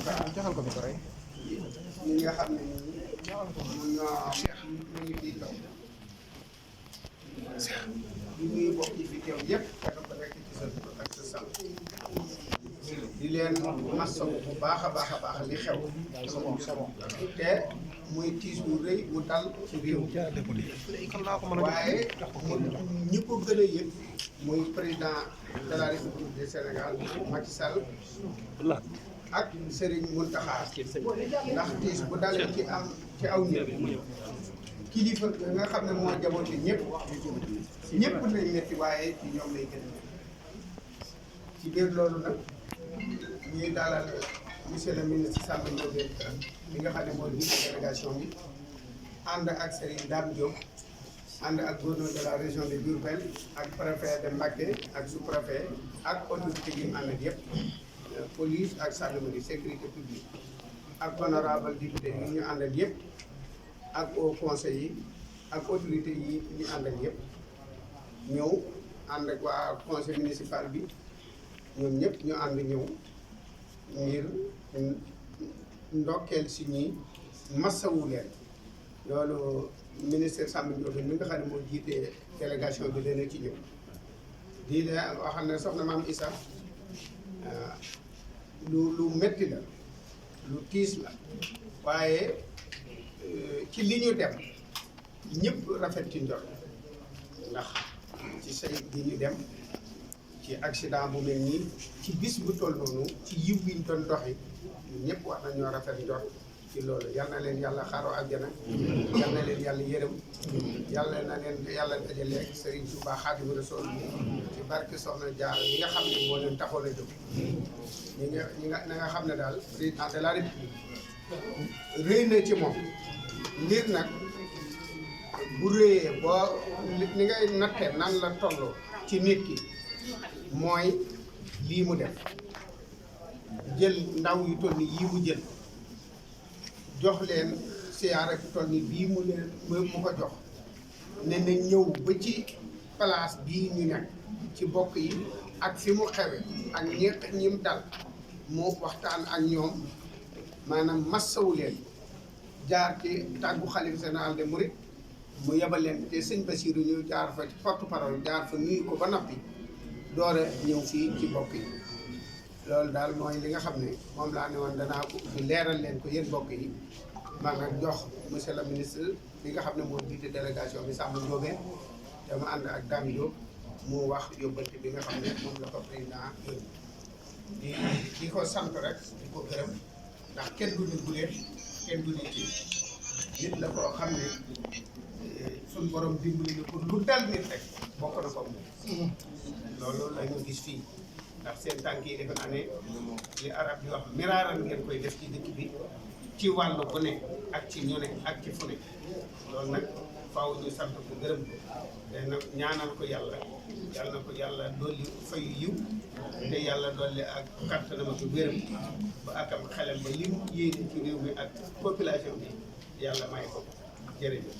joxal ko micro yi. ñi nga xam ne ñu ngi fii taw di nuyu mbokk yi fi teew yëpp kenn ku nekk ci sa tur ak sa sant di leen masawu bu baax a baax li xew te muy tiis bu rëy bu dal ci réew waaye ñi ko gën a yëg muy président de la République du Sénégal Macky Sall ak Serigne Mountakha ndax tiis bu dalee ci aw nit kilifa nga xam ne moo jaboote ñëpp lay metti waaye ci ñoom lay gën a ci biir loolu nag ñuy dalal monsieur le ministre Samba Ndiobène bi nga xam ne mooy jiite délégation bi ànd ak Serigne Dame Diop ànd ak gouverneur de la région de Diourbel ak préfet de Mbacké ak sous-préfet ak autorité yi mu ànd ak yëpp police ak gendarmerie sécurité publique ak honorable député yi ñu ànd ak yëpp ak au conseil yi ak autorité yi ñu ànd ak yëpp ñëw ànd ak waa conseil municipal bi ñoom ñëpp ñu ànd ñëw ngir ndokkeel si ñi massawu leen loolu ministère Samba Ndiobène mi nga xam ne moo jiite délégation bi dana ci ñëw di la waxal ne soxna maam Issa lu metti la lu tiis la waaye ci li ñu dem ñëpp rafet ci njort ndax ci say bi ñu dem ci accident bu mel nii ci bis bu toll noonu ci yiw bi ñu doon doxi ñëpp wax nañoo rafet njort ci loolu yal na leen yàlla xaaroo àjjana yal na leen yàlla yërëm yàlla na leen yàlla dajaleeg Serigne Touba Xaadimu Rasuul ci barke Soxna Jaara yi nga xam ne moo leen taxoon a jóg na nga xam ne daal président de la République rëy na ci moom mbir nag bu rëyee boo ni ngay nattee nan la tolloo ci nit ki mooy lii mu def jël ndaw yu toll ni yii mu jël jox leen siyaara bu toll ni bii mu leen mu ko jox ne na ñëw ba ci place bii ñu nekk ci bokk yi ak fi mu xewe ak ñim dal mu waxtaan ak ñoom maanaam massawu leen jaar ci tàggu xalifa général des mourides mu yebal leen te sëñ Bassirou ñu jaar fa ci porte-parole jaar fa nuyu ko ba noppi door a ñëw fii ci bokk yi loolu daal mooy li nga xam ne moom laa ne woon danaa ko fi leeral leen ko yéen bokk yi man nag jox monsieur le ministre bi nga xam ne moo jiite délégation bi Samba Ndiobène te mu ànd ak Dame Diop mu wax yóbbante bi nga xam ne moom la ko président di ko sant rek di ko gërëm ndax kenn du ni gulee kenn du ni ci nit la koo xam ne suñ borom dimbali na ko lu dal nit rek bokk na ko moom loolu la ñu gis fii ndax seen tànk yi defe naa ne li arab yi wax miraaran ngeen koy def ci dëkk bi ci wàllu bu ne ak ci ñu ne ak ci fu ne loolu nag faaw ñu sant ko gërëm ko te nag ñaanal ko yàlla na ko yàlla dolli fayu yiw te yàlla dolli ak kattanam ak wéram ba akam xelam ba lim yéene ci réew mi ak population bi yàlla may ko jërëjëf